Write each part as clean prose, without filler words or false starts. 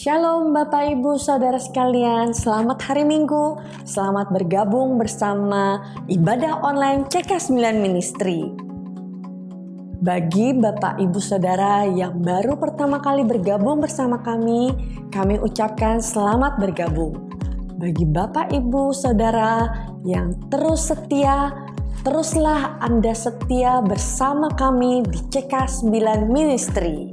Shalom Bapak Ibu Saudara sekalian, selamat hari Minggu, selamat bergabung bersama ibadah online CK9 Ministry. Bagi Bapak Ibu Saudara yang baru pertama kali bergabung bersama kami ucapkan selamat bergabung. Bagi Bapak Ibu Saudara yang terus setia, teruslah Anda setia bersama kami di CK9 Ministry.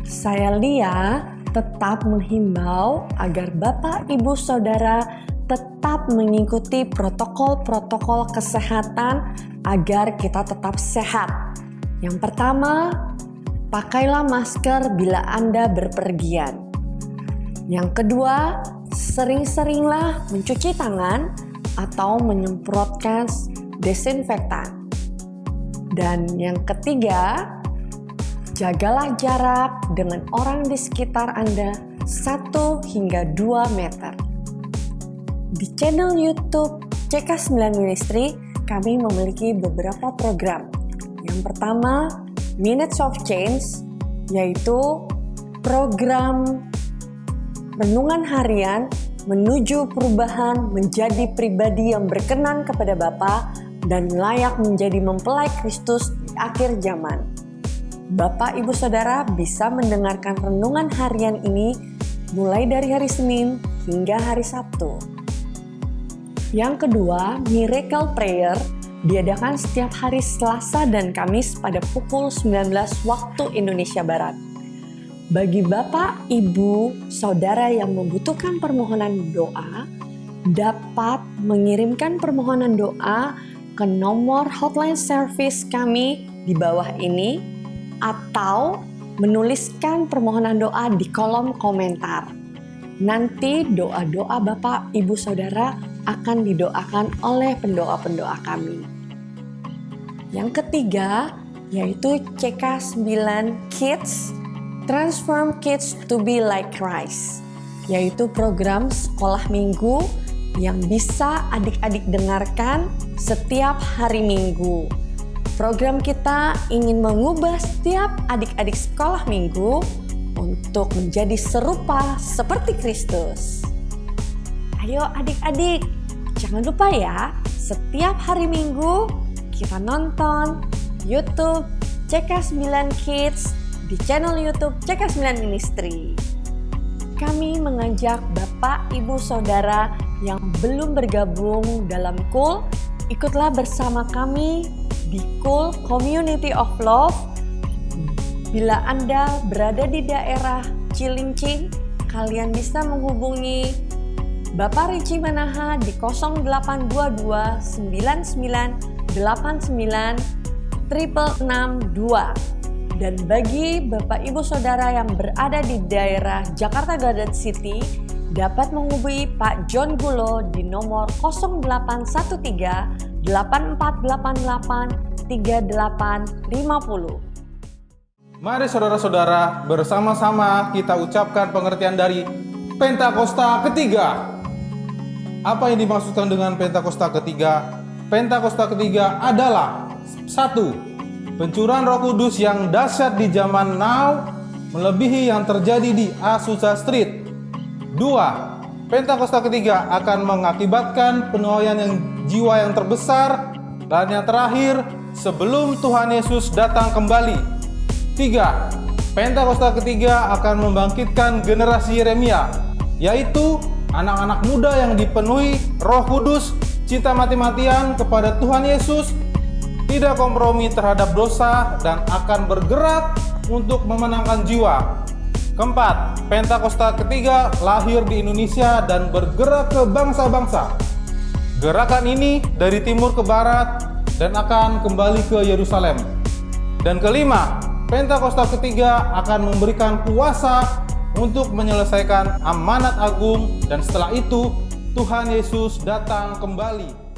Saya Lia tetap menghimbau agar Bapak Ibu Saudara tetap mengikuti protokol-protokol kesehatan agar kita tetap sehat. Yang pertama, pakailah masker bila Anda berpergian. Yang kedua, sering-seringlah mencuci tangan atau menyemprotkan desinfektan. Dan yang ketiga, jagalah jarak dengan orang di sekitar Anda 1 hingga 2 meter. Di channel YouTube CK9 Ministry, kami memiliki beberapa program. Yang pertama, Minutes of Change, yaitu program renungan harian menuju perubahan menjadi pribadi yang berkenan kepada Bapa dan layak menjadi mempelai Kristus di akhir zaman. Bapak Ibu Saudara bisa mendengarkan renungan harian ini mulai dari hari Senin hingga hari Sabtu. Yang kedua, Miracle Prayer diadakan setiap hari Selasa dan Kamis pada pukul 19 waktu Indonesia Barat. Bagi Bapak, Ibu, Saudara yang membutuhkan permohonan doa, dapat mengirimkan permohonan doa ke nomor hotline service kami di bawah ini, atau menuliskan permohonan doa di kolom komentar. Nanti doa-doa Bapak, Ibu, Saudara akan didoakan oleh pendoa-pendoa kami. Yang ketiga, yaitu CK9 Kids, Transform Kids to be like Christ, yaitu program sekolah minggu yang bisa adik-adik dengarkan setiap hari Minggu. Program kita ingin mengubah setiap adik-adik sekolah minggu untuk menjadi serupa seperti Kristus. Ayo adik-adik, jangan lupa ya, setiap hari Minggu kita nonton YouTube CK9 Kids di channel YouTube CK9 Ministry. Kami mengajak Bapak, Ibu, Saudara yang belum bergabung dalam KUL, ikutlah bersama kami di KUL Community of Love. Bila Anda berada di daerah Cilincing, kalian bisa menghubungi Bapak Ricci Manaha di 0822 99 89 662. Dan bagi Bapak Ibu Saudara yang berada di daerah Jakarta Garden City, dapat menghubungi Pak John Gulo di nomor 0813 8488 3850. Mari saudara-saudara bersama-sama kita ucapkan pengertian dari Pentakosta ketiga. Apa yang dimaksudkan dengan Pentakosta ketiga? Pentakosta ketiga adalah 1. Pencurahan Roh Kudus yang dahsyat di zaman now melebihi yang terjadi di Azusa Street. 2. Pentakosta ketiga akan mengakibatkan penuaian jiwa yang terbesar. Dan yang terakhir, sebelum Tuhan Yesus datang kembali. 3. Pentakosta ketiga akan membangkitkan generasi Yeremia, yaitu anak-anak muda yang dipenuhi Roh Kudus, cinta mati-matian kepada Tuhan Yesus, tidak kompromi terhadap dosa, dan akan bergerak untuk memenangkan jiwa. Keempat, Pentakosta ketiga lahir di Indonesia dan bergerak ke bangsa-bangsa. Gerakan ini dari timur ke barat dan akan kembali ke Yerusalem. Dan kelima, Pentakosta ketiga akan memberikan kuasa untuk menyelesaikan amanat agung, dan setelah itu Tuhan Yesus datang kembali.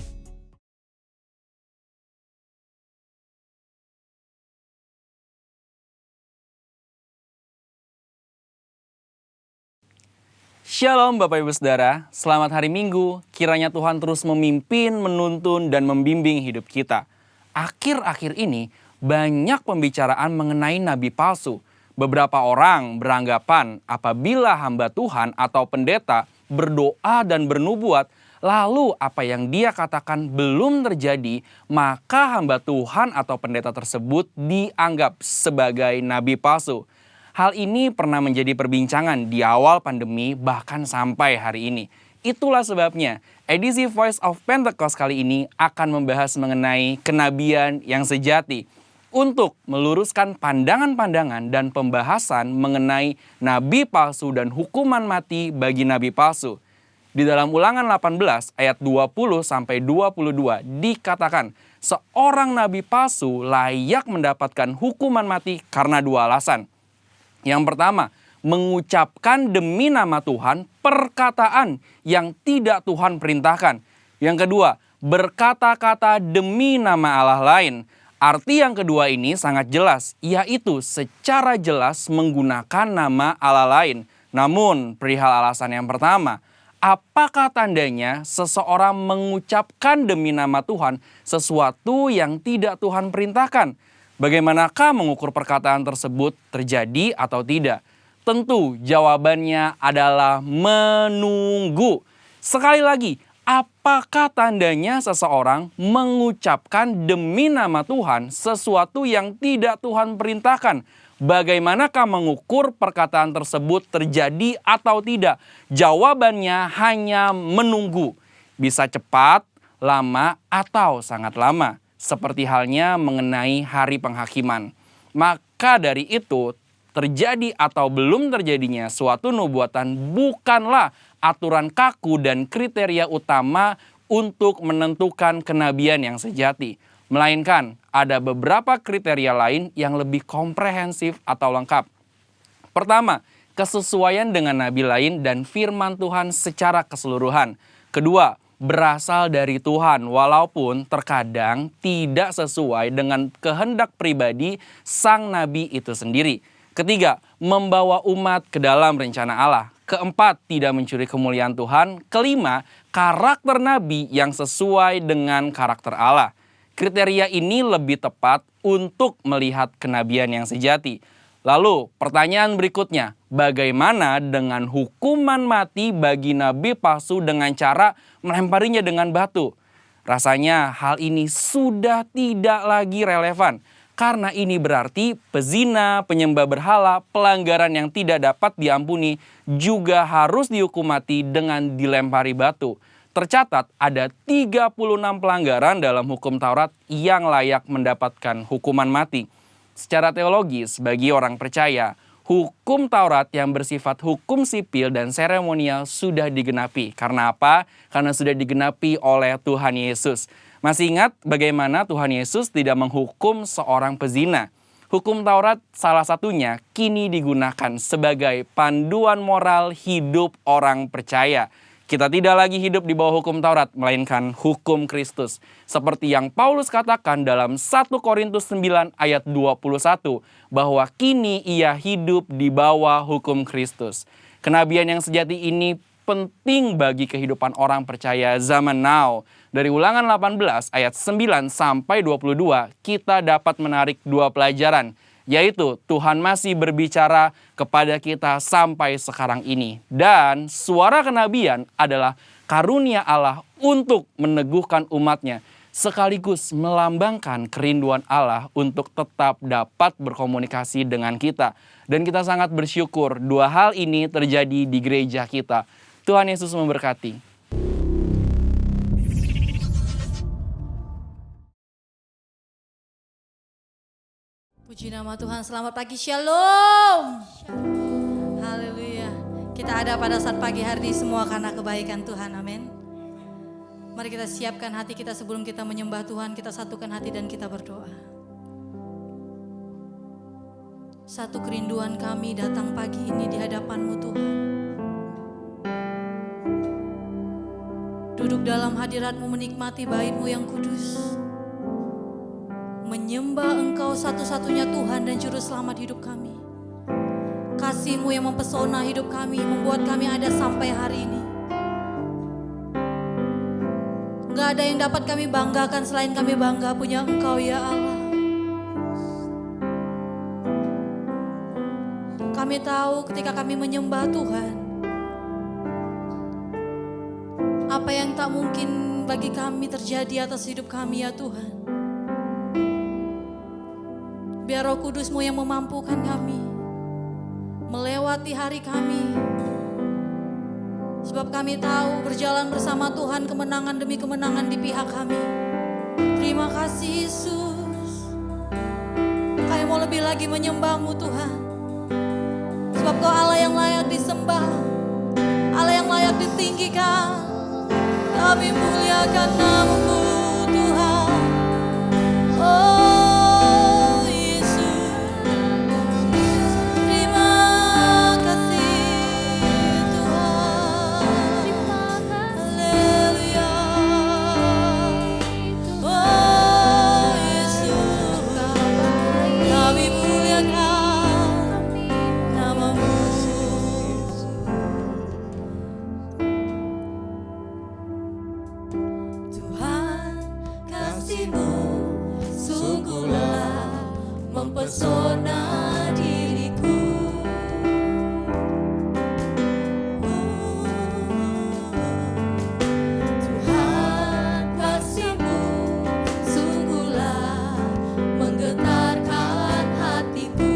Shalom Bapak Ibu Saudara, selamat hari Minggu. Kiranya Tuhan terus memimpin, menuntun, dan membimbing hidup kita. Akhir-akhir ini banyak pembicaraan mengenai nabi palsu. Beberapa orang beranggapan apabila hamba Tuhan atau pendeta berdoa dan bernubuat, lalu apa yang dia katakan belum terjadi, maka hamba Tuhan atau pendeta tersebut dianggap sebagai nabi palsu. Hal ini pernah menjadi perbincangan di awal pandemi bahkan sampai hari ini. Itulah sebabnya edisi Voice of Pentecost kali ini akan membahas mengenai kenabian yang sejati, untuk meluruskan pandangan-pandangan dan pembahasan mengenai nabi palsu dan hukuman mati bagi nabi palsu. Di dalam Ulangan 18 ayat 20-22 dikatakan, seorang nabi palsu layak mendapatkan hukuman mati karena dua alasan. Yang pertama, mengucapkan demi nama Tuhan perkataan yang tidak Tuhan perintahkan. Yang kedua, berkata-kata demi nama Allah lain. Arti yang kedua ini sangat jelas, yaitu secara jelas menggunakan nama Allah lain. Namun, perihal alasan yang pertama, apakah tandanya seseorang mengucapkan demi nama Tuhan sesuatu yang tidak Tuhan perintahkan? Bagaimanakah mengukur perkataan tersebut terjadi atau tidak? Tentu jawabannya adalah menunggu. Sekali lagi, apakah tandanya seseorang mengucapkan demi nama Tuhan sesuatu yang tidak Tuhan perintahkan? Bagaimanakah mengukur perkataan tersebut terjadi atau tidak? Jawabannya hanya menunggu. Bisa cepat, lama, atau sangat lama. Seperti halnya mengenai hari penghakiman. Maka dari itu, terjadi atau belum terjadinya suatu nubuatan bukanlah aturan kaku dan kriteria utama untuk menentukan kenabian yang sejati. Melainkan ada beberapa kriteria lain yang lebih komprehensif atau lengkap. Pertama, kesesuaian dengan nabi lain dan firman Tuhan secara keseluruhan. Kedua, berasal dari Tuhan walaupun terkadang tidak sesuai dengan kehendak pribadi sang nabi itu sendiri. Ketiga, membawa umat ke dalam rencana Allah. Keempat, tidak mencuri kemuliaan Tuhan. Kelima, karakter nabi yang sesuai dengan karakter Allah. Kriteria ini lebih tepat untuk melihat kenabian yang sejati. Lalu, pertanyaan berikutnya, bagaimana dengan hukuman mati bagi nabi palsu dengan cara melemparinya dengan batu? Rasanya hal ini sudah tidak lagi relevan. Karena ini berarti pezina, penyembah berhala, pelanggaran yang tidak dapat diampuni juga harus dihukum mati dengan dilempari batu. Tercatat ada 36 pelanggaran dalam hukum Taurat yang layak mendapatkan hukuman mati. Secara teologis, bagi orang percaya, hukum Taurat yang bersifat hukum sipil dan seremonial sudah digenapi. Karena apa? Karena sudah digenapi oleh Tuhan Yesus. Masih ingat bagaimana Tuhan Yesus tidak menghukum seorang pezina? Hukum Taurat salah satunya kini digunakan sebagai panduan moral hidup orang percaya. Kita tidak lagi hidup di bawah hukum Taurat, melainkan hukum Kristus. Seperti yang Paulus katakan dalam 1 Korintus 9 ayat 21, bahwa kini ia hidup di bawah hukum Kristus. Kenabian yang sejati ini penting bagi kehidupan orang percaya zaman now. Dari Ulangan 18 ayat 9 sampai 22, kita dapat menarik dua pelajaran, yaitu Tuhan masih berbicara kepada kita sampai sekarang ini. Dan suara kenabian adalah karunia Allah untuk meneguhkan umatnya, sekaligus melambangkan kerinduan Allah untuk tetap dapat berkomunikasi dengan kita. Dan kita sangat bersyukur dua hal ini terjadi di gereja kita. Tuhan Yesus memberkati. Puji nama Tuhan, selamat pagi, shalom. Haleluya. Kita ada pada saat pagi hari ini semua karena kebaikan Tuhan, amin. Mari kita siapkan hati kita sebelum kita menyembah Tuhan, kita satukan hati dan kita berdoa. Satu kerinduan kami datang pagi ini di hadapan-Mu Tuhan. Duduk dalam hadirat-Mu menikmati bait-Mu yang kudus. Menyembah Engkau satu-satunya Tuhan dan Juru Selamat hidup kami. Kasih-Mu yang mempesona hidup kami, membuat kami ada sampai hari ini. Gak ada yang dapat kami banggakan selain kami bangga punya Engkau ya Allah. kami tahu ketika kami menyembah Tuhan, apa yang tak mungkin bagi kami terjadi atas hidup kami ya Tuhan. Biar Roh Kudus-Mu yang memampukan kami melewati hari kami. Sebab kami tahu berjalan bersama Tuhan kemenangan demi kemenangan di pihak kami. Terima kasih Yesus. Kami mau lebih lagi menyembah-Mu Tuhan. Sebab Kau Allah yang layak disembah, Allah yang layak ditinggikan. Kami muliakan nama-Mu Tuhan. Oh Yesus, terima kasih Tuhan. Haleluya. Oh Yesus, kami muliakan nama-Mu. Tuhan, kasih-Mu sungguhlah mempesona diriku. Tuhan, kasih-Mu sungguhlah menggetarkan hatiku.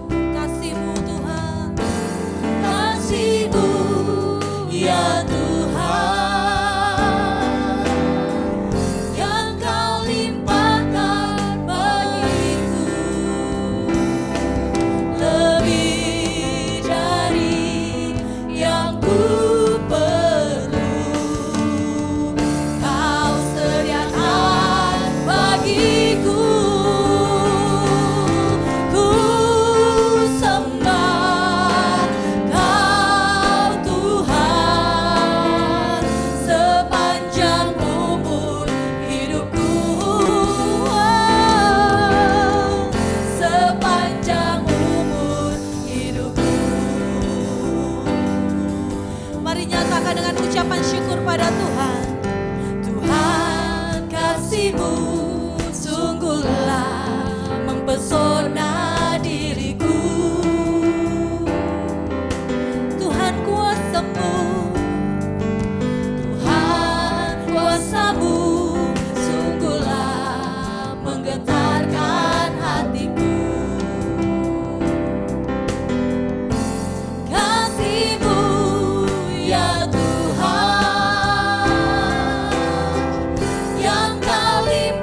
Kasih-Mu Tuhan, kasih-Mu ya Tuhan, yang Kau limpahkan bagiku, lebih dari yang ku perlu. Kau sediakan bagiku. Ku sembah Kau Tuhan sepanjang umur hidupku. Sepanjang umur hidupku. Mari nyatakan dengan ucapan syukur pada Tuhan. Tuhan, kasih-Mu sungguhlah mempesona diriku. Tuhan, kuasa-Mu, Tuhan, kuasa-Mu sungguhlah menggetarkan hatiku. Kasih-Mu ya Tuhan, yang Kau limpahkan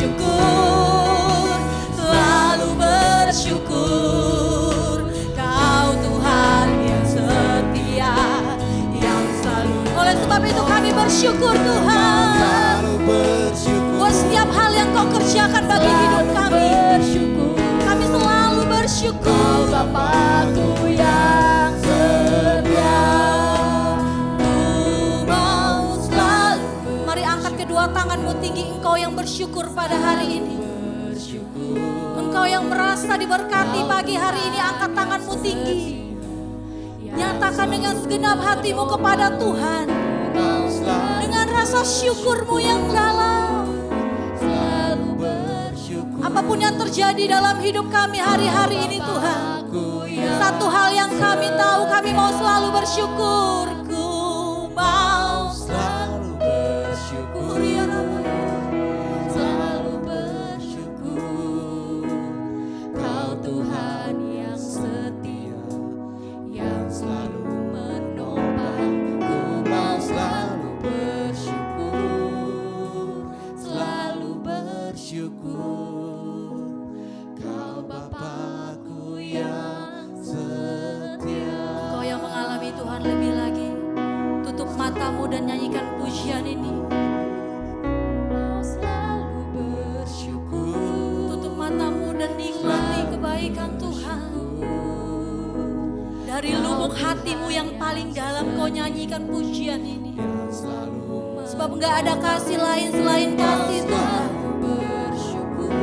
bersyukur, selalu bersyukur. Kau Tuhan yang setia, yang selalu. Oleh sebab itu kami bersyukur Tuhan, buat setiap hal yang kau kerjakan bagi hidup kami. Kami selalu bersyukur, Bapakku yang setia. Kedua tanganmu tinggi, engkau yang bersyukur pada hari ini. Engkau yang merasa diberkati pagi hari ini, angkat tanganmu tinggi. Nyatakan dengan segenap hatimu kepada Tuhan, dengan rasa syukurmu yang dalam. Apapun yang terjadi dalam hidup kami hari-hari ini Tuhan, satu hal yang kami tahu, kami mau selalu bersyukur. Ku mau selalu bersyukur, ya Rabbi. Selalu bersyukur. Kau Tuhan yang setia, yang selalu menopang. Ku mau selalu bersyukur, selalu bersyukur. Kau Bapakku yang setia. Kau yang mengalami Tuhan lebih lagi, tutup matamu dan nyanyikan pujian ini. Mau selalu bersyukur. Tutup matamu dan nikmati kebaikan Tuhan. Dari lubuk hatimu yang paling dalam kau nyanyikan pujian ini. Sebab enggak ada kasih lain selain kasih Tuhan.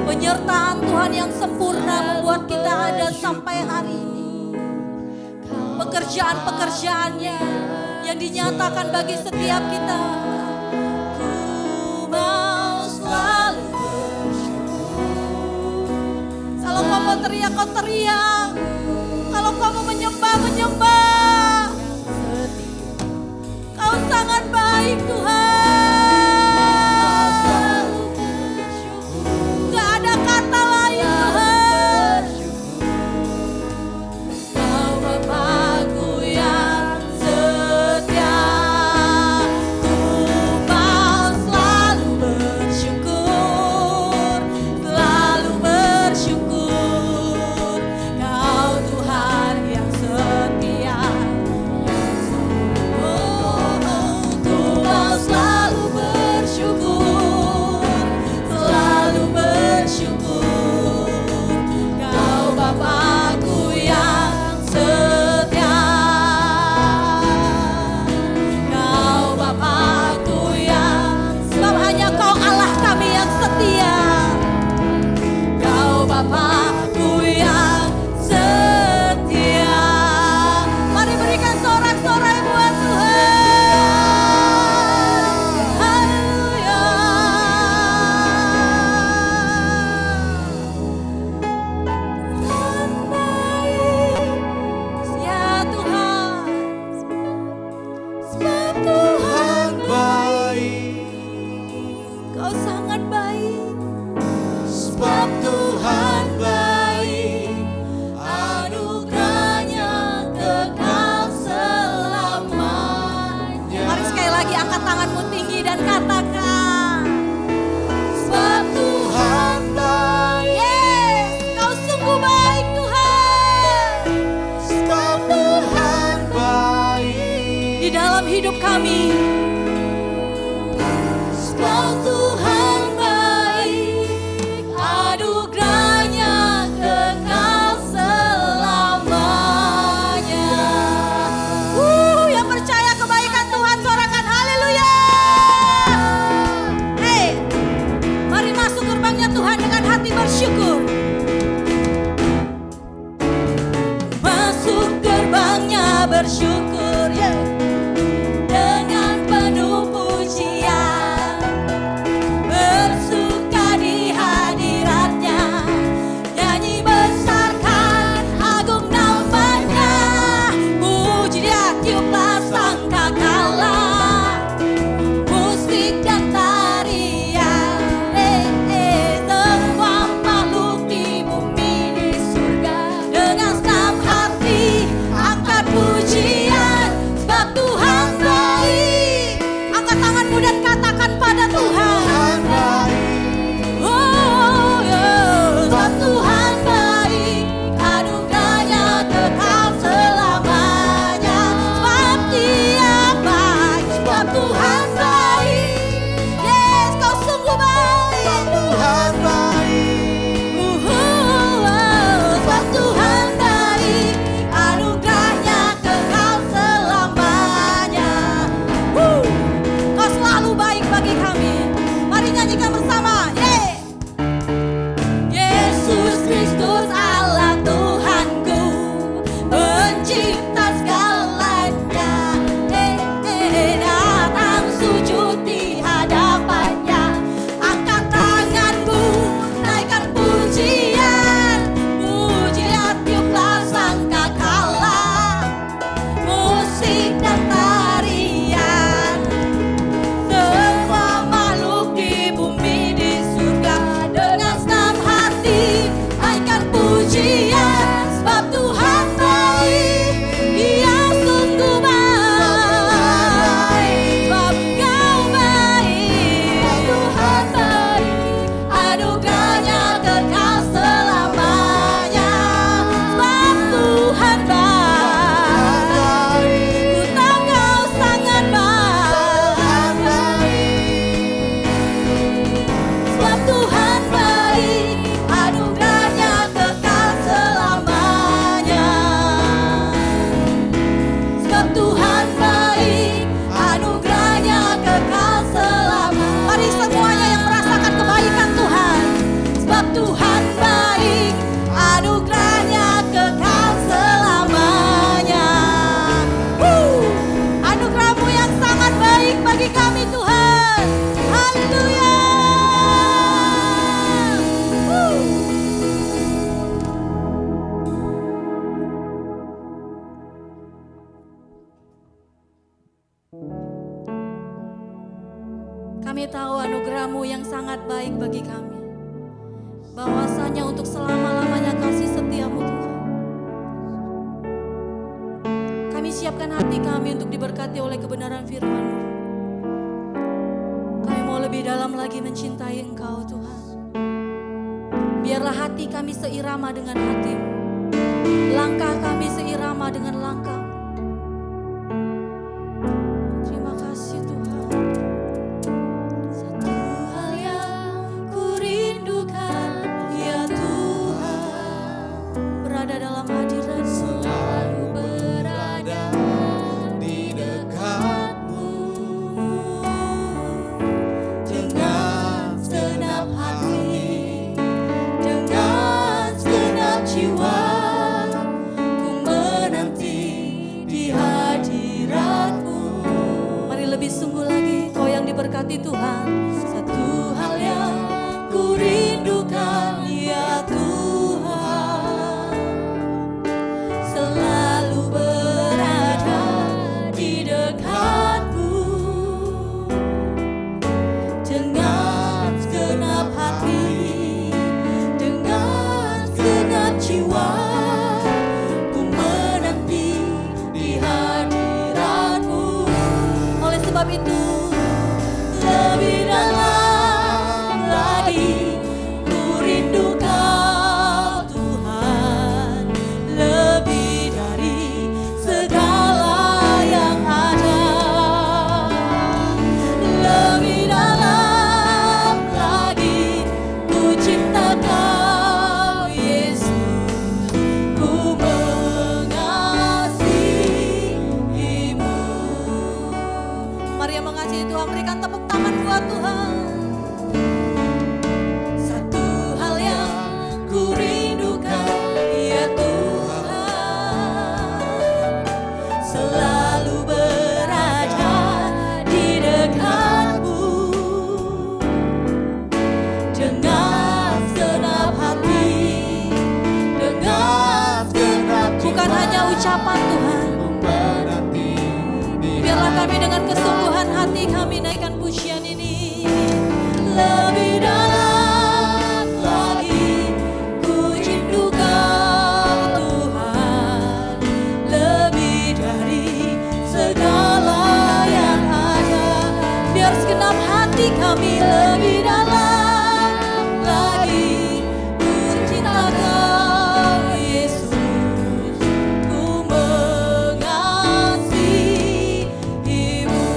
Penyertaan Tuhan yang sempurna membuat kita ada sampai hari ini. Pekerjaan-pekerjaannya yang dinyatakan bagi setiap kita. Ku mau selalu bersyukur. Kalau kau mau teriak, kau teriak. Kalau kau mau menyembah, menyembah. Kau sangat baik Tuhan. Gak ada kata lain Tuhan. Kau Bapakku yang setia. Ku mau selalu bersyukur, selalu bersyukur. Kau Tuhan yang setia. Ku mau selalu bersyukur, selalu bersyukur. Kau Bapakku yang setia. Kau Bapakku yang, sebab hanya Kau Allah kami yang setia. Kau Bapakku yang setia. Mari berikan sorak-sorai buat Tuhan. Haleluya. Tuhan baik, ya Tuhan. Sebab Tuhan baik, Kau sangat baik. Sebab Tuhan baik, anugerahnya kekal selamanya. Mari sekali lagi angkat tanganmu tinggi dan katakan, sebab Tuhan baik. Yes, Kau sungguh baik Tuhan. Sebab Tuhan baik di dalam hidup kami. Sebab Tuhan baik, anugerahnya kekal selamanya. Yang percaya kebaikan Tuhan, sorakan haleluya. Hey, mari masuk gerbangnya Tuhan dengan hati bersyukur. Masuk gerbangnya bersyukur, yeah. Dengan penuh pujian, bersuka di hadiratnya, nyanyi besarkan agung namanya. Puji Dia, tiuplah sangkakala, musik dan tarian, semua makhluk di tahu anugerah-Mu yang sangat baik bagi kami. Bahwasanya untuk selama-lamanya kasih setia-Mu Tuhan. Kami siapkan hati kami untuk diberkati oleh kebenaran firman-Mu. Kami mau lebih dalam lagi mencintai Engkau Tuhan. Biarlah hati kami seirama dengan hati-Mu. Langkah kami seirama dengan langkah-Mu. Terima kasih Tuhan. Satu hal yang ku rindukan, ya Tuhan, berada dalam hadirat-Mu. Selalu berada di dekat-Mu dengan segenap hati, dengan segenap jiwa. Ku menanti di hadirat-Mu. Mari lebih sungguh lagi, Kau yang diberkati Tuhan. Satu hal yang ku rindukan, ya Tuhan, selalu berada di dekat-Mu dengan segenap hati, dengan segenap jiwa. Ku menanti di hadirat-Mu. Oleh sebab itu, Lebih dalam lagi ku rindu Kau Tuhan, lebih dari segala yang ada. Lebih dalam lagi ku cinta Kau Yesus, ku mengasihi-Mu. mari yang mengasihi Tuhan berikan tepuk tangan buat Tuhan. Satu hal yang ku rindukan, ya Tuhan, selalu berada di dekat-Mu dengan segenap hati, dengan segenap jiwa. Bukan hanya ucapan Tuhan, Menanti di biarlah kami dengan kesungguhan hati kami naikkan pujian ini. lebih dalam lagi ku rindu Kau Tuhan, lebih dari segala yang ada. Biar segenap hati kami Lebih dalam lagi ku cinta Kau Yesus, ku mengasihi-Mu.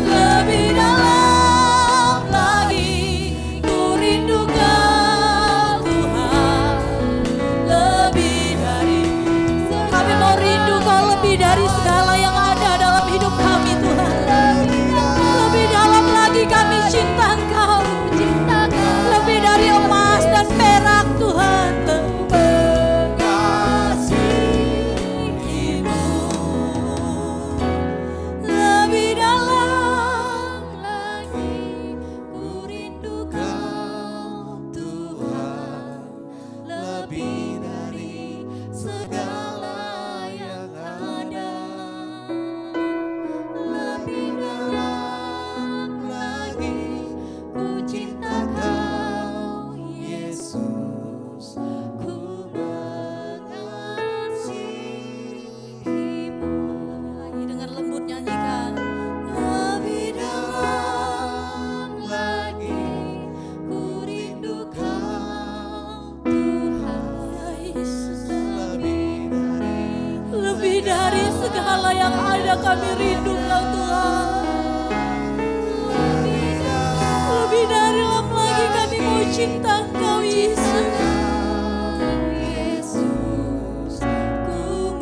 Lebih dalam lagi ku rindu Kau Tuhan, lebih dari kami mau rindu Kau lebih dari segala yang ada dalam hidup kami Tuhan. Lebih dalam lagi kami cinta Engkau. Lebih dari emas dan perak Tuhan. mengasihi-Mu. Lebih dalam lagi ku rindu Kau Tuhan, lebih dari segala yang ada. Lebih dalam lagi ku cinta Kau Yesus, ku mengasihi-Mu. Lagi dengan lembut nyanyikan. Lebih dalam lagi ku rindu Kau Tuhan Yesus, Lebih dari segala yang ada kami rindu Kau Tuhan. Lebih dalam lagi kami mau cinta Engkau Yesus. Yesus, ku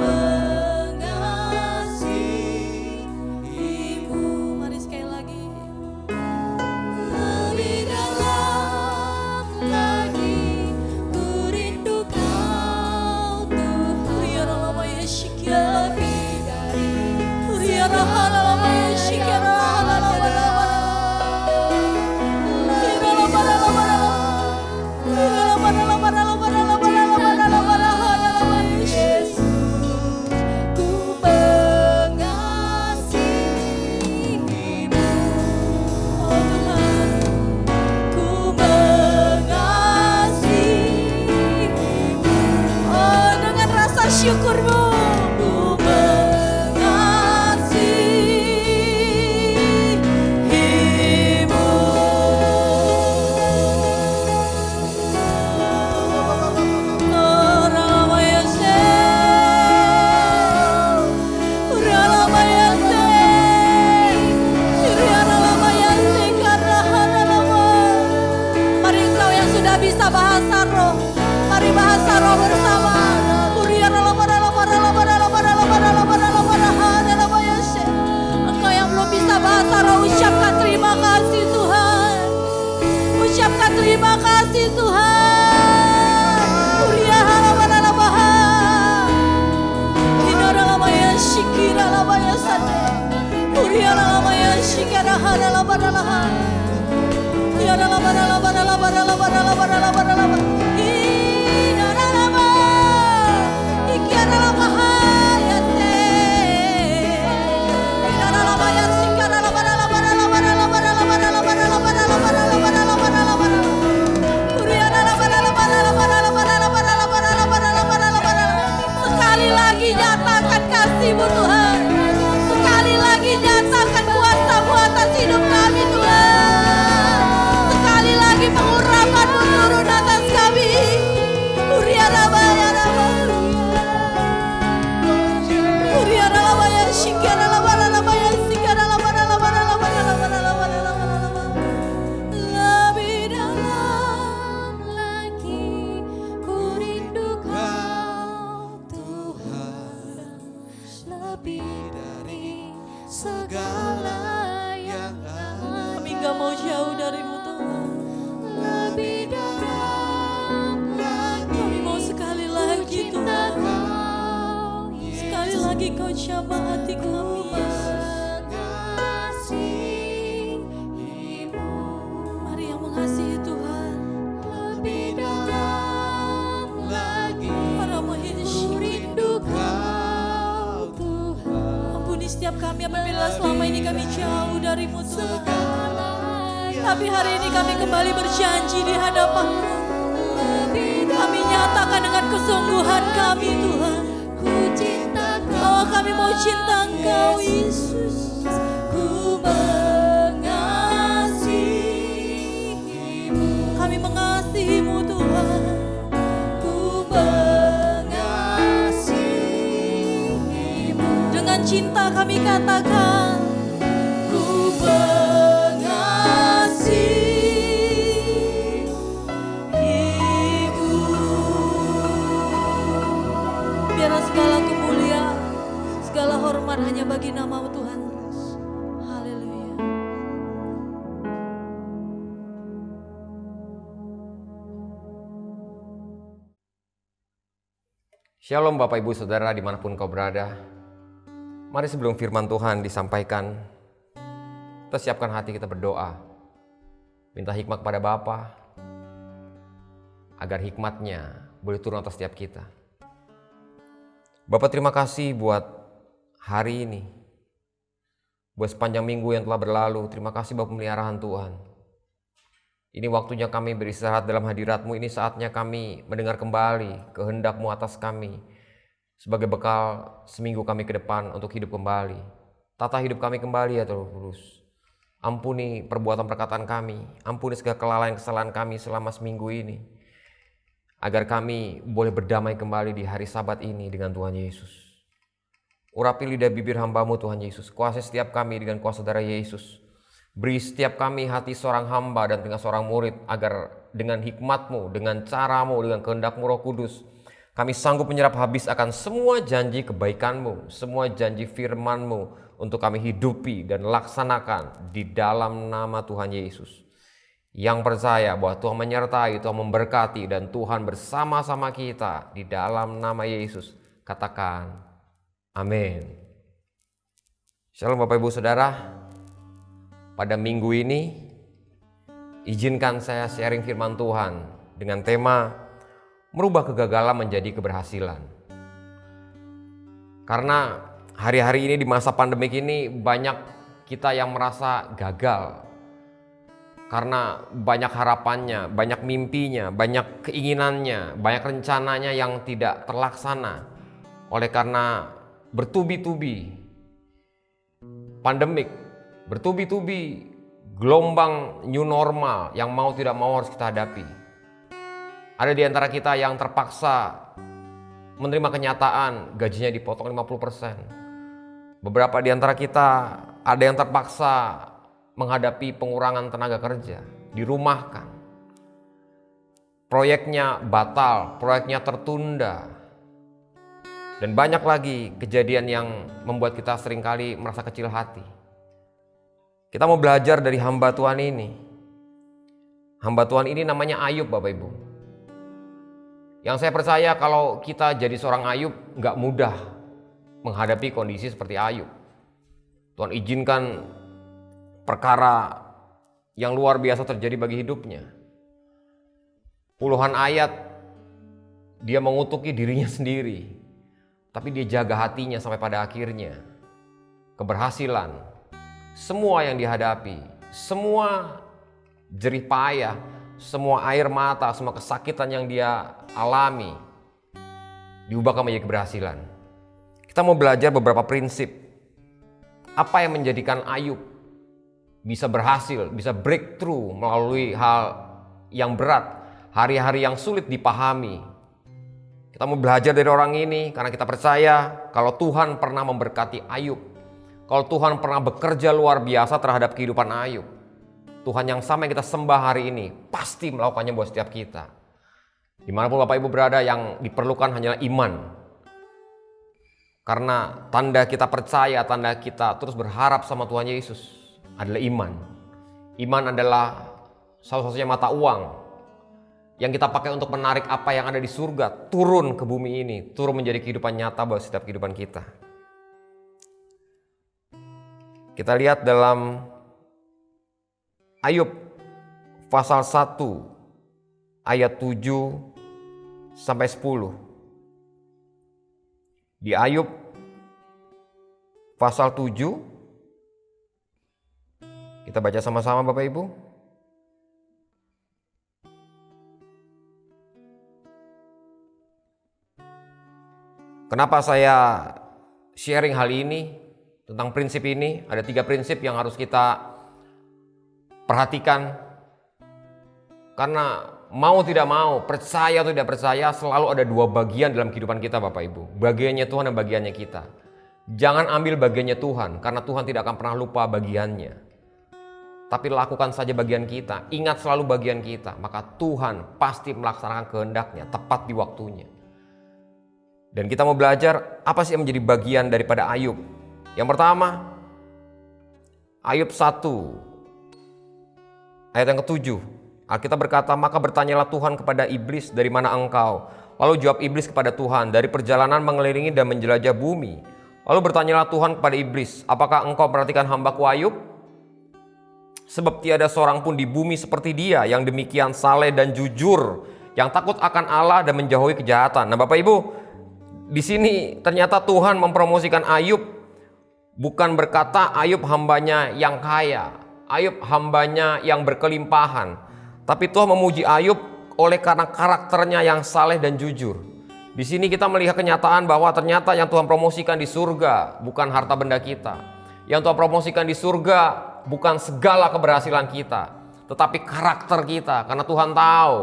mengasihi-Mu. Mari sekali lagi. Lebih dalam lagi ku rindu Kau Tuhan, lebih dari sudah bisa bahasa roh, mari bahasa roh bersama. Engkau yang belum bisa bahasa roh, ucapkan terima kasih Tuhan. Ucapkan terima kasih Tuhan. Uria halabana labaha. Inara lamaya shikira labaya sate. Uria lamaya shikara halabana laha. Inara labana labana labana labana labana labana labana. Inara lama. Ikiara labaha yate. Inara lamaya shikara labana labana labana labana labana labana labana labana labana labana labana. Uria labana labana labana labana labana labana labana labana labana. Sekali lagi nyatakan kasih-Mu Tuhan. Sekali lagi nyatakan kuasa-Mu atas hidup kami Tuhan. Sekali lagi pengurapan-Mu turun atas kami. Uria labaya labaya. Uria labaya shikara labana labaya shikara labana labana labana labana labana labana labana. Lebih dalam lagi ku rindu Kau Tuhan, lebih dari segala yang ada. Kami gak mau jauh dari-Mu Tuhan. Lebih dalam lagi Kami mau sekali lagi cinta Tuhan. Kau, Sekali lagi Kau jamah hati kami Yesus. mengasihimu. Mari yang mengasihi Tuhan. Lebih dalam lagi Para ku rindu Kau Tuhan, ampuni setiap kami apabila selama ini kami jauh dari-Mu Tuhan. Tapi hari ini kami kembali berjanji di hadapan-Mu. Kami nyatakan dengan kesungguhan kami Tuhan, ku cinta bahwa kami mau cinta Engkau Yesus. Ku mengasihimu. Kami mengasihi-Mu Tuhan. Ku mengasihimu. Dengan cinta kami katakan, Ku mengasihimu. biarlah segala kemuliaan, segala hormat hanya bagi nama-Mu Tuhan. Haleluya. Shalom Bapak Ibu Saudara dimanapun kau berada. Mari sebelum firman Tuhan disampaikan, kita siapkan hati kita berdoa. Minta hikmat kepada Bapa, agar hikmatnya boleh turun atas setiap kita. Bapak terima kasih buat hari ini. Buat sepanjang minggu yang telah berlalu, terima kasih buat pemeliharaan Tuhan. Ini waktunya kami beristirahat dalam hadirat-Mu. Ini saatnya kami mendengar kembali kehendak-Mu atas kami. Sebagai bekal seminggu kami ke depan untuk hidup kembali. Tata hidup kami kembali ya Tuhan Kudus. Ampuni perbuatan perkataan kami. Ampuni segala kelalaian kesalahan kami selama seminggu ini. Agar kami boleh berdamai kembali di hari Sabat ini dengan Tuhan Yesus. Urapi lidah bibir hamba-Mu Tuhan Yesus. Kuasai setiap kami dengan kuasa darah Yesus. Beri setiap kami hati seorang hamba dan telinga seorang murid, agar dengan hikmat-Mu, dengan cara-Mu, dengan kehendak-Mu Roh Kudus, kami sanggup menyerap habis akan semua janji kebaikan-Mu, semua janji firman-Mu untuk kami hidupi dan laksanakan di dalam nama Tuhan Yesus. Yang percaya bahwa Tuhan menyertai, Tuhan memberkati, dan Tuhan bersama-sama kita di dalam nama Yesus. Katakan, amin. Shalom Bapak Ibu Saudara. Pada minggu ini, izinkan saya sharing firman Tuhan dengan tema merubah kegagalan menjadi keberhasilan. Karena hari-hari ini di masa pandemik ini banyak kita yang merasa gagal. Karena banyak harapannya, banyak mimpinya, banyak keinginannya, banyak rencananya yang tidak terlaksana. Oleh karena bertubi-tubi pandemik, bertubi-tubi gelombang new normal yang mau tidak mau harus kita hadapi. Ada di antara kita yang terpaksa menerima kenyataan gajinya dipotong 50%. Beberapa di antara kita ada yang terpaksa menghadapi pengurangan tenaga kerja, dirumahkan. proyeknya batal, proyeknya tertunda. Dan banyak lagi kejadian yang membuat kita seringkali merasa kecil hati. Kita mau belajar dari hamba Tuhan ini. Hamba Tuhan ini namanya Ayub, Bapak Ibu. Yang saya percaya kalau kita jadi seorang Ayub, gak mudah menghadapi kondisi seperti Ayub. Tuhan izinkan perkara yang luar biasa terjadi bagi hidupnya. Puluhan ayat dia mengutuki dirinya sendiri, tapi dia jaga hatinya sampai pada akhirnya. Keberhasilan, semua yang dihadapi, semua jerih payah, semua air mata, semua kesakitan yang dia alami diubahkan menjadi keberhasilan. Kita mau belajar beberapa prinsip. Apa yang menjadikan Ayub bisa berhasil, bisa breakthrough melalui hal yang berat, hari-hari yang sulit dipahami. Kita mau belajar dari orang ini karena kita percaya kalau Tuhan pernah memberkati Ayub. Kalau Tuhan pernah bekerja luar biasa terhadap kehidupan Ayub. Tuhan yang sama yang kita sembah hari ini pasti melakukannya buat setiap kita. Dimanapun Bapak Ibu berada, yang diperlukan hanyalah iman. Karena tanda kita percaya, tanda kita terus berharap sama Tuhan Yesus adalah iman. Iman adalah satu-satunya mata uang yang kita pakai untuk menarik apa yang ada di surga turun ke bumi ini, turun menjadi kehidupan nyata buat setiap kehidupan kita. Kita lihat dalam Ayub pasal 1 ayat 7 sampai 10. Di Ayub pasal 7 kita baca sama-sama Bapak Ibu. Kenapa saya sharing hal ini tentang prinsip ini? Ada 3 prinsip yang harus kita perhatikan. Karena mau tidak mau, percaya atau tidak percaya, selalu ada 2 bagian dalam kehidupan kita Bapak Ibu. Bagiannya Tuhan dan bagiannya kita. Jangan ambil bagiannya Tuhan, karena Tuhan tidak akan pernah lupa bagiannya. Tapi lakukan saja bagian kita, ingat selalu bagian kita, maka Tuhan pasti melaksanakan kehendaknya tepat di waktunya. Dan kita mau belajar apa sih yang menjadi bagian daripada Ayub. Yang pertama, Ayub 1 ayat yang ke-7. Alkitab berkata, maka bertanyalah Tuhan kepada iblis, dari mana engkau? Lalu jawab iblis kepada Tuhan, dari perjalanan mengelilingi dan menjelajah bumi. Lalu bertanyalah Tuhan kepada iblis, apakah engkau perhatikan hambaku Ayub? Sebab tiada seorang pun di bumi seperti dia, yang demikian saleh dan jujur, yang takut akan Allah dan menjauhi kejahatan. Nah Bapak Ibu, di sini ternyata Tuhan mempromosikan Ayub, bukan berkata Ayub hambanya yang kaya, Ayub hambanya yang berkelimpahan. Tapi Tuhan memuji Ayub oleh karena karakternya yang saleh dan jujur. Di sini kita melihat kenyataan bahwa ternyata yang Tuhan promosikan di surga bukan harta benda kita. Yang Tuhan promosikan di surga bukan segala keberhasilan kita, tetapi karakter kita. Karena Tuhan tahu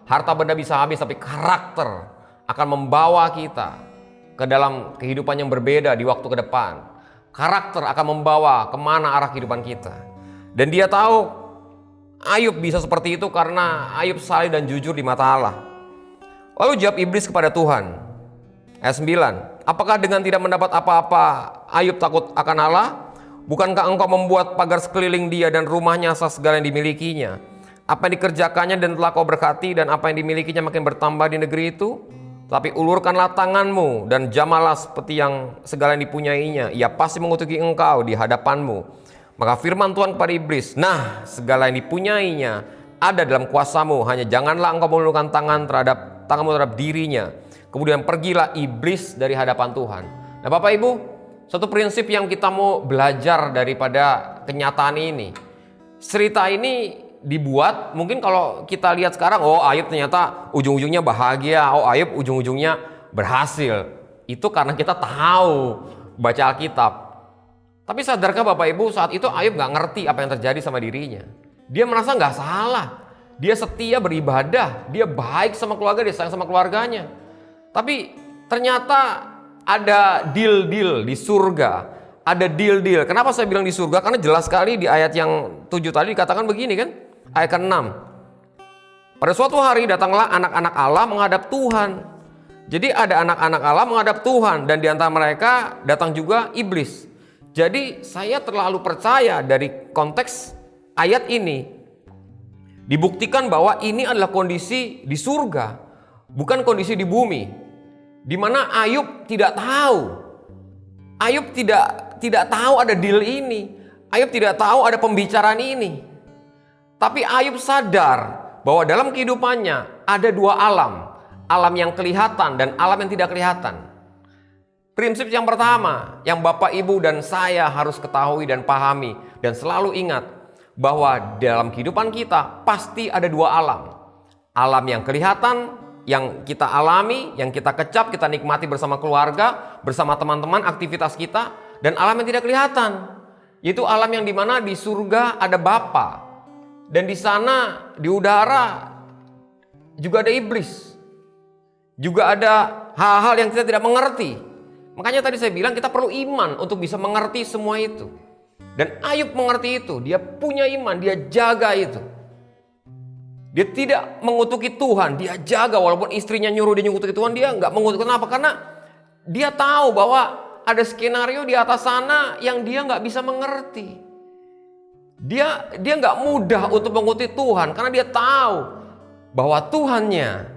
harta benda bisa habis, tapi karakter akan membawa kita ke dalam kehidupan yang berbeda di waktu ke depan. Karakter akan membawa kemana arah kehidupan kita. Dan dia tahu Ayub bisa seperti itu karena Ayub saleh dan jujur di mata Allah. Lalu jawab iblis kepada Tuhan. Ayat 9. Apakah dengan tidak mendapat apa-apa Ayub takut akan Allah? Bukankah engkau membuat pagar sekeliling dia dan rumahnya atas segala yang dimilikinya? Apa yang dikerjakannya dan telah kau berkati, dan apa yang dimilikinya makin bertambah di negeri itu? Tapi ulurkanlah tanganmu dan jamalah seperti yang segala yang dipunyainya. Ia pasti mengutuki engkau di hadapanmu. Maka firman Tuhan kepada iblis, nah segala yang dipunyainya ada dalam kuasamu, hanya janganlah engkau mengulurkan tanganmu terhadap dirinya. Kemudian pergilah iblis dari hadapan Tuhan. Nah Bapak Ibu, satu prinsip yang kita mau belajar daripada kenyataan ini. Cerita ini dibuat, mungkin kalau kita lihat sekarang, oh Ayub ternyata ujung-ujungnya bahagia, oh Ayub ujung-ujungnya berhasil. Itu karena kita tahu baca Alkitab. Tapi sadarkah Bapak Ibu, saat itu Ayub gak ngerti apa yang terjadi sama dirinya. Dia merasa gak salah. Dia setia beribadah. Dia baik sama keluarga, dia sayang sama keluarganya. Tapi ternyata ada deal-deal di surga. Ada deal-deal. Kenapa saya bilang di surga? Karena jelas sekali di ayat yang 7 tadi dikatakan begini kan. Ayat ke-6. Pada suatu hari datanglah anak-anak Allah menghadap Tuhan. Jadi ada anak-anak Allah menghadap Tuhan, dan di antara mereka datang juga iblis. Jadi saya terlalu percaya dari konteks ayat ini dibuktikan bahwa ini adalah kondisi di surga, bukan kondisi di bumi, di mana Ayub tidak tahu. Ayub tidak tahu ada deal ini. Ayub tidak tahu ada pembicaraan ini. Tapi Ayub sadar bahwa dalam kehidupannya ada dua alam. Alam yang kelihatan dan alam yang tidak kelihatan. Prinsip yang pertama yang Bapak, Ibu, dan saya harus ketahui dan pahami dan selalu ingat, bahwa dalam kehidupan kita pasti ada dua alam. Alam yang kelihatan, yang kita alami, yang kita kecap, kita nikmati bersama keluarga, bersama teman-teman, aktivitas kita. Dan alam yang tidak kelihatan, yaitu alam yang dimana di surga ada Bapa. Dan di sana di udara juga ada iblis. Juga ada hal-hal yang kita tidak mengerti. Makanya tadi saya bilang kita perlu iman untuk bisa mengerti semua itu. Dan Ayub mengerti itu. Dia punya iman, dia jaga itu. Dia tidak mengutuki Tuhan, dia jaga. Walaupun istrinya nyuruh dia mengutuki Tuhan, dia nggak mengutuki. Kenapa? Karena dia tahu bahwa ada skenario di atas sana yang dia nggak bisa mengerti. Dia nggak mudah untuk mengutuki Tuhan karena dia tahu bahwa Tuhannya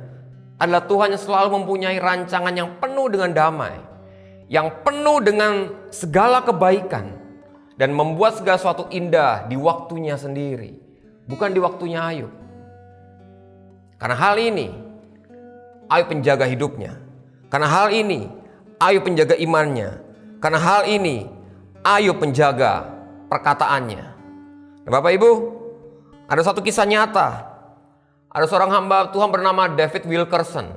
adalah Tuhan yang selalu mempunyai rancangan yang penuh dengan damai, yang penuh dengan segala kebaikan, dan membuat segala sesuatu indah di waktunya sendiri, bukan di waktunya Ayub. Karena hal ini Ayub penjaga hidupnya. Karena hal ini Ayub penjaga imannya. Karena hal ini Ayub penjaga perkataannya. Bapak Ibu, ada satu kisah nyata. Ada seorang hamba Tuhan bernama David Wilkerson.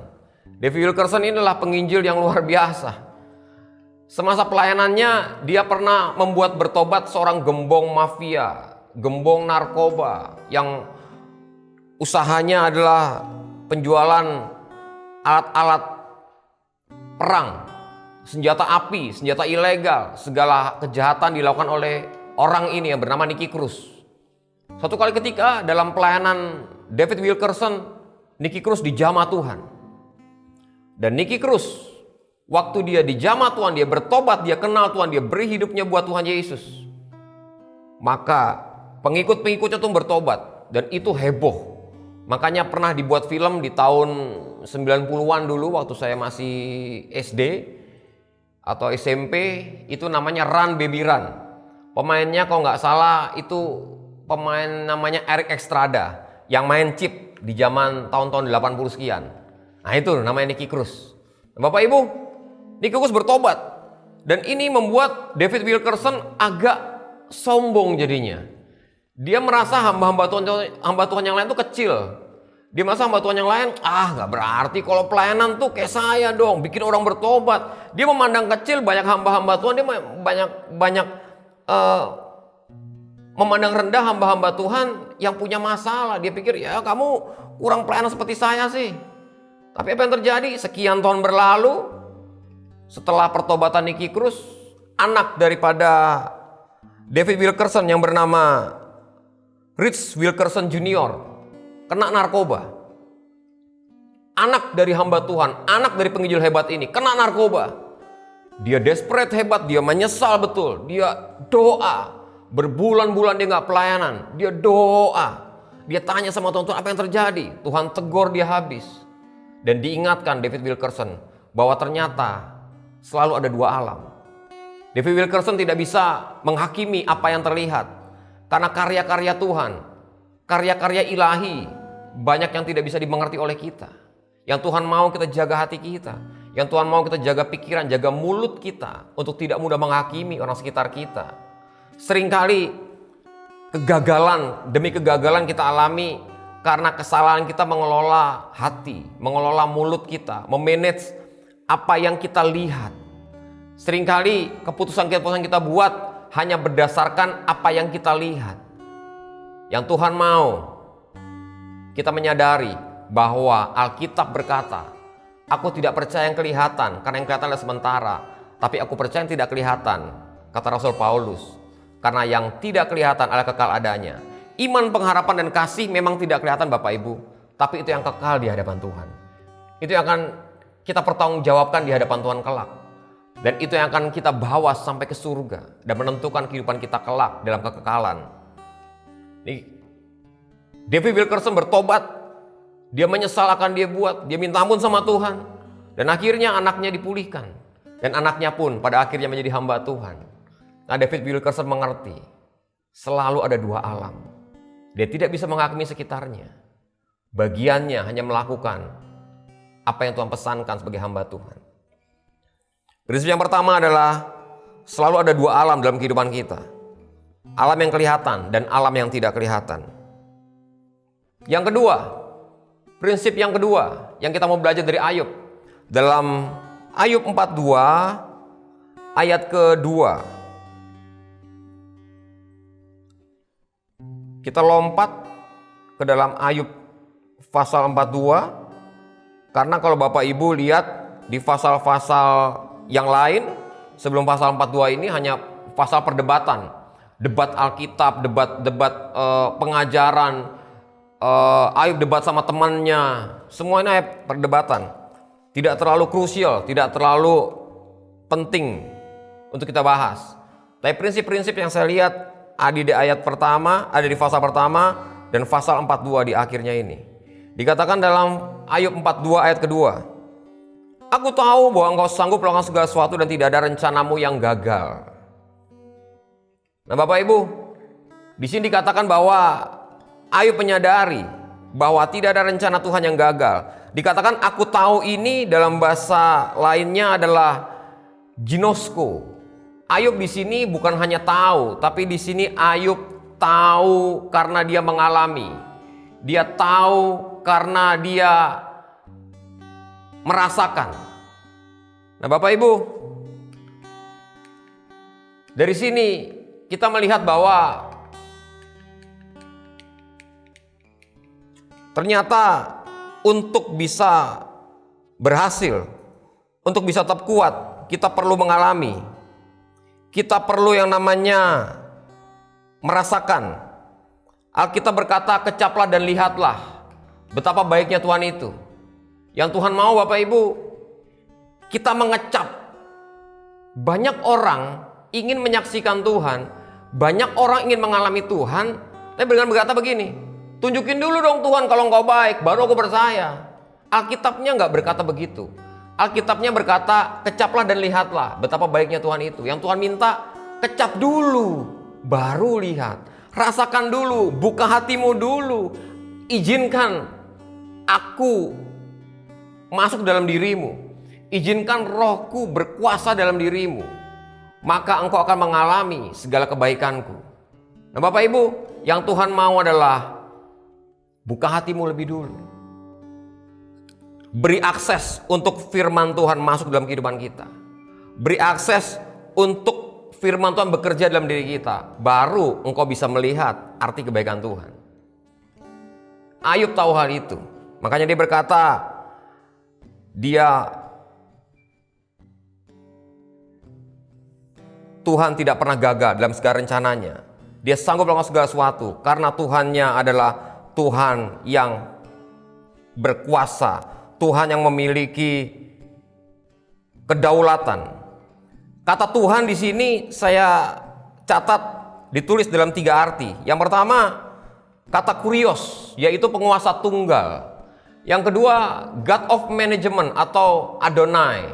David Wilkerson ini adalah penginjil yang luar biasa. Semasa pelayanannya, dia pernah membuat bertobat seorang gembong mafia, gembong narkoba, yang usahanya adalah penjualan alat-alat perang, senjata api, senjata ilegal, segala kejahatan dilakukan oleh orang ini yang bernama Nicky Cruz. Suatu kali ketika dalam pelayanan David Wilkerson, Nicky Cruz dijamah Tuhan. Dan Nicky Cruz, waktu dia dijamah Tuhan, dia bertobat, dia kenal Tuhan, dia beri hidupnya buat Tuhan Yesus. Maka pengikut-pengikutnya tuh bertobat, dan itu heboh. Makanya pernah dibuat film di tahun 90-an dulu waktu saya masih SD atau SMP, itu namanya Run Baby Run. Pemainnya kalau nggak salah itu pemain namanya Eric Estrada yang main chip di zaman tahun-tahun 80 sekian. Nah itu namanya Nicky Cruz. Bapak Ibu, Nicky Cruz bertobat. Dan ini membuat David Wilkerson agak sombong jadinya. Dia merasa hamba Tuhan yang lain tuh kecil. Dia merasa hamba Tuhan yang lain, nggak berarti kalau pelayanan tuh kayak saya dong, bikin orang bertobat. Dia memandang kecil banyak hamba-hamba Tuhan, dia banyak memandang rendah hamba-hamba Tuhan yang punya masalah. Dia pikir ya kamu kurang pelayanan seperti saya sih. Tapi apa yang terjadi? Sekian tahun berlalu, setelah pertobatan Nicky Cruz, anak daripada David Wilkerson yang bernama Rich Wilkerson Jr. kena narkoba. Anak dari hamba Tuhan, anak dari penginjil hebat ini kena narkoba. Dia desperate hebat, dia menyesal betul, dia doa. Berbulan-bulan dia gak pelayanan, dia doa. Dia tanya sama Tuhan, apa yang terjadi? Tuhan tegur dia habis. Dan diingatkan David Wilkerson bahwa ternyata selalu ada dua alam. David Wilkerson tidak bisa menghakimi apa yang terlihat. Karena karya-karya Tuhan, karya-karya ilahi, banyak yang tidak bisa dimengerti oleh kita. Yang Tuhan mau kita jaga hati kita. Yang Tuhan mau kita jaga pikiran, jaga mulut kita untuk tidak mudah menghakimi orang sekitar kita. Seringkali kegagalan demi kegagalan kita alami karena kesalahan kita mengelola hati, mengelola mulut kita, memanage apa yang kita lihat. Seringkali keputusan-keputusan kita buat hanya berdasarkan apa yang kita lihat. Yang Tuhan mau kita menyadari bahwa Alkitab berkata, aku tidak percaya yang kelihatan karena yang kelihatan adalah sementara, tapi aku percaya yang tidak kelihatan, kata Rasul Paulus. Karena yang tidak kelihatan adalah kekal adanya. Iman, pengharapan, dan kasih memang tidak kelihatan Bapak Ibu. tapi itu yang kekal di hadapan Tuhan. Itu yang akan kita pertanggungjawabkan di hadapan Tuhan kelak. Dan itu yang akan kita bawa sampai ke surga dan menentukan kehidupan kita kelak dalam kekekalan. David Wilkerson bertobat, dia menyesal akan dia buat, dia minta ampun sama Tuhan. Dan akhirnya anaknya dipulihkan. Dan anaknya pun pada akhirnya menjadi hamba Tuhan. Nah, David Wilkerson mengerti, selalu ada dua alam. Dia tidak bisa menghakimi sekitarnya. Bagiannya hanya melakukan apa yang Tuhan pesankan sebagai hamba Tuhan. Prinsip yang pertama adalah selalu ada dua alam dalam kehidupan kita. Alam yang kelihatan dan alam yang tidak kelihatan. Yang kedua, prinsip yang kedua yang kita mau belajar dari Ayub. Dalam Ayub 42 ayat kedua. Kita lompat ke dalam Ayub pasal 42. Karena kalau Bapak Ibu lihat di pasal-pasal yang lain sebelum pasal 42 ini hanya pasal perdebatan, debat Alkitab, debat pengajaran, Ayub debat sama temannya, semuanya perdebatan. Tidak terlalu krusial, tidak terlalu penting untuk kita bahas. Tapi prinsip-prinsip yang saya lihat ada di ayat pertama, ada di pasal pertama dan pasal 42 di akhirnya ini. Dikatakan dalam Ayub 42 ayat kedua, aku tahu bahwa engkau sanggup melakukan segala sesuatu dan tidak ada rencanamu yang gagal. Nah Bapak Ibu, di sini dikatakan bahwa Ayub menyadari bahwa tidak ada rencana Tuhan yang gagal. Dikatakan aku tahu ini dalam bahasa lainnya adalah ginosko. Ayub di sini bukan hanya tahu, tapi di sini Ayub tahu karena dia mengalami. Dia tahu karena dia merasakan. Nah Bapak Ibu, dari sini kita melihat bahwa ternyata untuk bisa berhasil, untuk bisa tetap kuat, kita perlu mengalami. Kita perlu yang namanya merasakan. Alkitab berkata, kecaplah dan lihatlah betapa baiknya Tuhan itu. Yang Tuhan mau Bapak Ibu, kita mengecap. Banyak orang ingin menyaksikan Tuhan, banyak orang ingin mengalami Tuhan, tapi dengan berkata begini, tunjukin dulu dong Tuhan kalau engkau baik, baru aku percaya. Alkitabnya nggak berkata begitu. Alkitabnya berkata, kecaplah dan lihatlah betapa baiknya Tuhan itu. Yang Tuhan minta, kecap dulu, baru lihat. Rasakan dulu, buka hatimu dulu. Izinkan aku masuk dalam dirimu. Izinkan rohku berkuasa dalam dirimu. Maka engkau akan mengalami segala kebaikanku. Nah Bapak Ibu, yang Tuhan mau adalah buka hatimu lebih dulu. Beri akses untuk firman Tuhan masuk dalam kehidupan kita. Beri akses untuk firman Tuhan bekerja dalam diri kita. Baru engkau bisa melihat arti kebaikan Tuhan. Ayub tahu hal itu. Makanya dia berkata, Tuhan tidak pernah gagal dalam segala rencananya. Dia sanggup melakukan segala sesuatu karena Tuhannya adalah Tuhan yang berkuasa, Tuhan yang memiliki kedaulatan. Kata Tuhan di sini saya catat ditulis dalam 3 arti. Yang pertama, kata kurios, yaitu penguasa tunggal. Yang kedua, God of Management atau Adonai.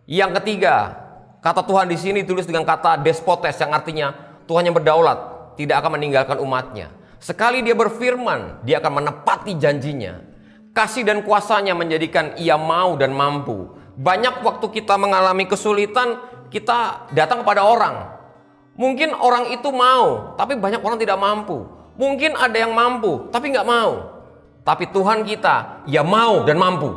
Yang ketiga, kata Tuhan di sini ditulis dengan kata despotes yang artinya Tuhan yang berdaulat, tidak akan meninggalkan umatnya. Sekali dia berfirman, dia akan menepati janjinya. Kasih dan kuasanya menjadikan ia mau dan mampu. Banyak waktu kita mengalami kesulitan, kita datang kepada orang. Mungkin orang itu mau, tapi banyak orang tidak mampu. Mungkin ada yang mampu, tapi nggak mau. Tapi Tuhan kita, ya mau dan mampu.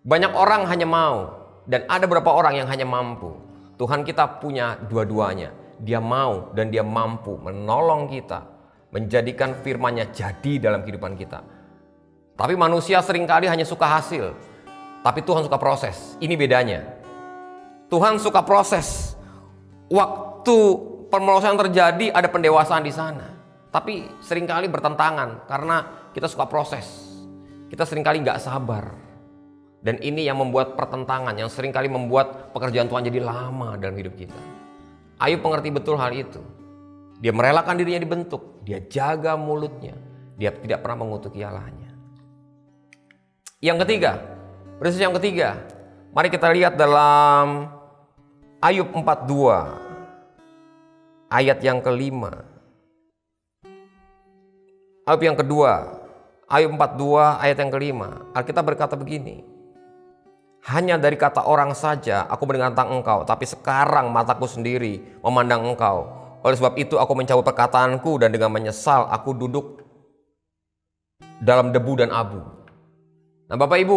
Banyak orang hanya mau, dan ada beberapa orang yang hanya mampu. Tuhan kita punya dua-duanya. Dia mau dan dia mampu menolong kita, menjadikan firman-Nya jadi dalam kehidupan kita. Tapi manusia seringkali hanya suka hasil, tapi Tuhan suka proses. Ini bedanya. Tuhan suka proses. Waktu permolosan terjadi ada pendewasaan di sana. Tapi seringkali bertentangan karena kita suka proses. kita seringkali nggak sabar. Dan ini yang membuat pertentangan, yang seringkali membuat pekerjaan Tuhan jadi lama dalam hidup kita. Ayub mengerti betul hal itu. Dia merelakan dirinya dibentuk, dia jaga mulutnya, dia tidak pernah mengutuki Allahnya. Yang ketiga, prinsip yang ketiga, mari kita lihat dalam Ayub 42 ayat yang kelima. Ayub yang kedua, Ayub 42 ayat yang kelima. Alkitab berkata begini, hanya dari kata orang saja aku mendengar tentang engkau, tapi sekarang mataku sendiri memandang engkau. Oleh sebab itu aku mencabut perkataanku dan dengan menyesal aku duduk dalam debu dan abu. Nah Bapak Ibu,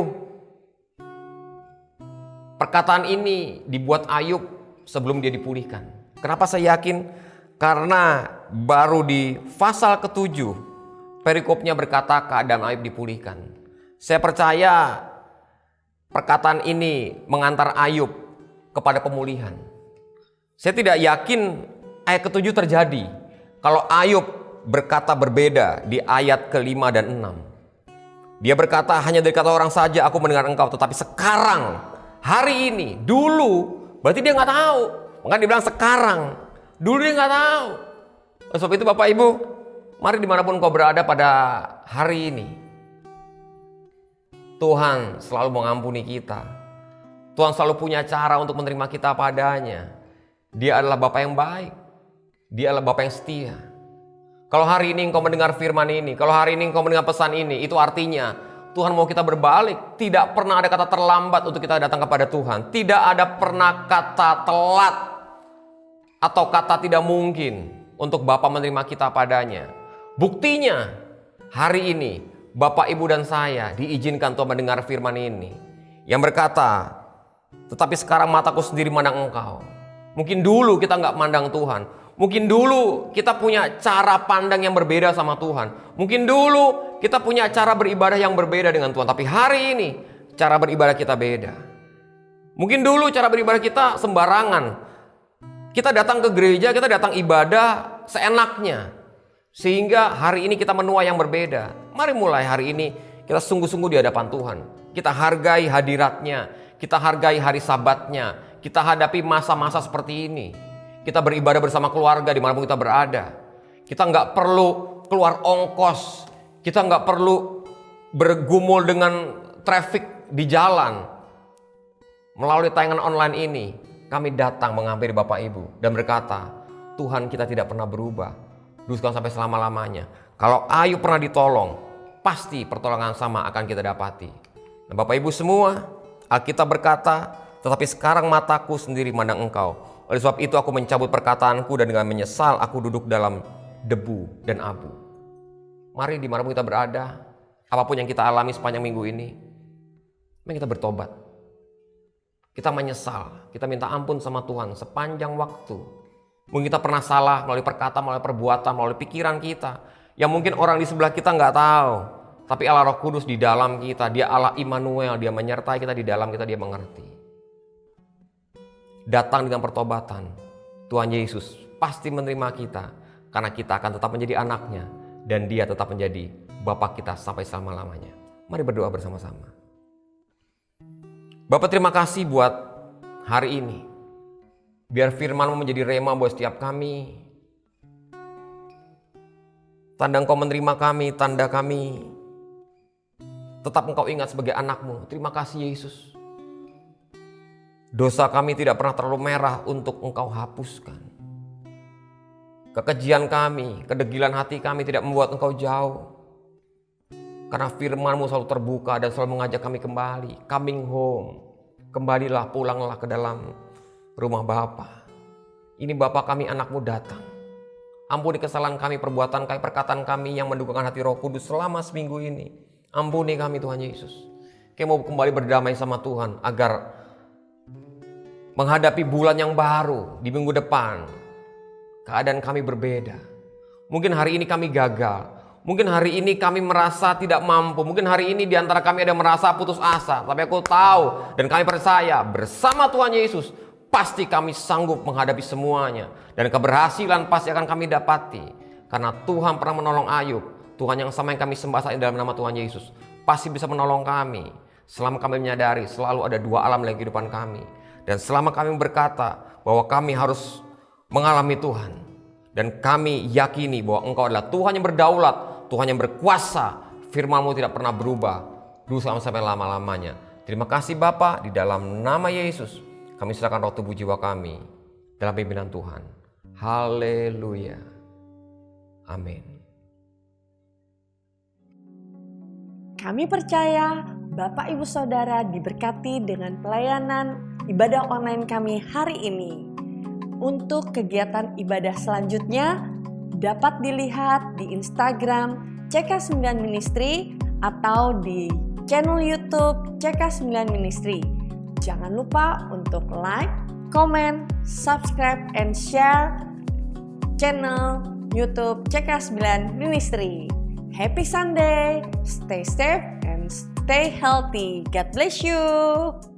perkataan ini dibuat Ayub sebelum dia dipulihkan. Kenapa saya yakin? Karena baru di pasal ke-7 perikopnya berkata keadaan Ayub dipulihkan. Saya percaya perkataan ini mengantar Ayub kepada pemulihan. Saya tidak yakin ayat ke-7 terjadi kalau Ayub berkata berbeda di ayat ke-5 dan 6. Dia berkata, hanya dari kata orang saja aku mendengar engkau, tetapi sekarang, hari ini, dulu, berarti dia nggak tahu. Makanya dia bilang sekarang, dulu dia nggak tahu. Oleh sebab itu Bapak Ibu, mari dimanapun kau berada pada hari ini, Tuhan selalu mengampuni kita. Tuhan selalu punya cara untuk menerima kita padanya. Dia adalah Bapa yang baik. Dia adalah Bapa yang setia. Kalau hari ini engkau mendengar firman ini, kalau hari ini engkau mendengar pesan ini, itu artinya Tuhan mau kita berbalik. Tidak pernah ada kata terlambat untuk kita datang kepada Tuhan. Tidak ada pernah kata telat atau kata tidak mungkin untuk Bapa menerima kita padanya. Buktinya hari ini Bapak, Ibu, dan saya diizinkan Tuhan mendengar firman ini yang berkata, tetapi sekarang mataku sendiri mandang engkau. Mungkin dulu kita nggak mandang Tuhan. Mungkin dulu kita punya cara pandang yang berbeda sama Tuhan. Mungkin dulu kita punya cara beribadah yang berbeda dengan Tuhan. Tapi hari ini cara beribadah kita beda. Mungkin dulu cara beribadah kita sembarangan. Kita datang ke gereja, kita datang ibadah seenaknya. Sehingga hari ini kita menuai yang berbeda. Mari mulai hari ini kita sungguh-sungguh di hadapan Tuhan. Kita hargai hadiratnya. Kita hargai hari sabatnya. Kita hadapi masa-masa seperti ini. Kita beribadah bersama keluarga dimanapun kita berada. Kita nggak perlu keluar ongkos. Kita nggak perlu bergumul dengan traffic di jalan. Melalui tayangan online ini, kami datang menghampiri Bapak Ibu dan berkata, Tuhan kita tidak pernah berubah. Terus sampai selama-lamanya. Kalau Ayub pernah ditolong, pasti pertolongan sama akan kita dapati. Nah, Bapak Ibu semua, Alkitab berkata, tetapi sekarang mataku sendiri mandang engkau. Oleh sebab itu aku mencabut perkataanku dan dengan menyesal aku duduk dalam debu dan abu. Mari dimanapun kita berada, apapun yang kita alami sepanjang minggu ini, mari kita bertobat. Kita menyesal, kita minta ampun sama Tuhan sepanjang waktu. Mungkin kita pernah salah melalui perkataan, melalui perbuatan, melalui pikiran kita. Yang mungkin orang di sebelah kita nggak tahu. Tapi Allah Roh Kudus di dalam kita, Dia Allah Immanuel, Dia menyertai kita di dalam kita, Dia mengerti. Datang dengan pertobatan, Tuhan Yesus pasti menerima kita karena kita akan tetap menjadi anaknya dan Dia tetap menjadi Bapa kita sampai selama-lamanya. Mari berdoa bersama-sama. Bapa, terima kasih buat hari ini. Biar firman-Mu menjadi rema buat setiap kami. Tanda Engkau menerima kami, tanda kami tetap Engkau ingat sebagai anak-Mu. Terima kasih Yesus. Dosa kami tidak pernah terlalu merah untuk Engkau hapuskan. Kekejian kami, kedegilan hati kami tidak membuat Engkau jauh. Karena firman-Mu selalu terbuka dan selalu mengajak kami kembali. Coming home. Kembalilah, pulanglah ke dalam rumah Bapa. Ini Bapa kami, anak-Mu datang. Ampuni kesalahan kami, perbuatan kami, perkataan kami yang mendukakan hati Roh Kudus selama seminggu ini. Ampuni kami Tuhan Yesus. Kami mau kembali berdamai sama Tuhan agar menghadapi bulan yang baru di minggu depan, keadaan kami berbeda. Mungkin hari ini kami gagal. Mungkin hari ini kami merasa tidak mampu. Mungkin hari ini di antara kami ada yang merasa putus asa. Tapi aku tahu dan kami percaya bersama Tuhan Yesus pasti kami sanggup menghadapi semuanya. Dan keberhasilan pasti akan kami dapati. Karena Tuhan pernah menolong Ayub. Tuhan yang sama yang kami sembah saat ini dalam nama Tuhan Yesus. pasti bisa menolong kami. Selama kami menyadari selalu ada dua alam dalam kehidupan kami. Dan selama kami berkata bahwa kami harus mengalami Tuhan. Dan kami yakini bahwa Engkau adalah Tuhan yang berdaulat, Tuhan yang berkuasa. Firman-Mu tidak pernah berubah, dulu sampai lama-lamanya. Terima kasih Bapa, di dalam nama Yesus kami serahkan roh tubuh jiwa kami dalam pimpinan Tuhan. Haleluya. Amin. Kami percaya Bapak Ibu Saudara diberkati dengan pelayanan ibadah online kami hari ini. Untuk kegiatan ibadah selanjutnya dapat dilihat di Instagram CK9 Ministry atau di channel YouTube CK9 Ministry. Jangan lupa untuk like, comment, subscribe, and share channel YouTube CK9 Ministry. Happy Sunday, stay safe and stay healthy. God bless you.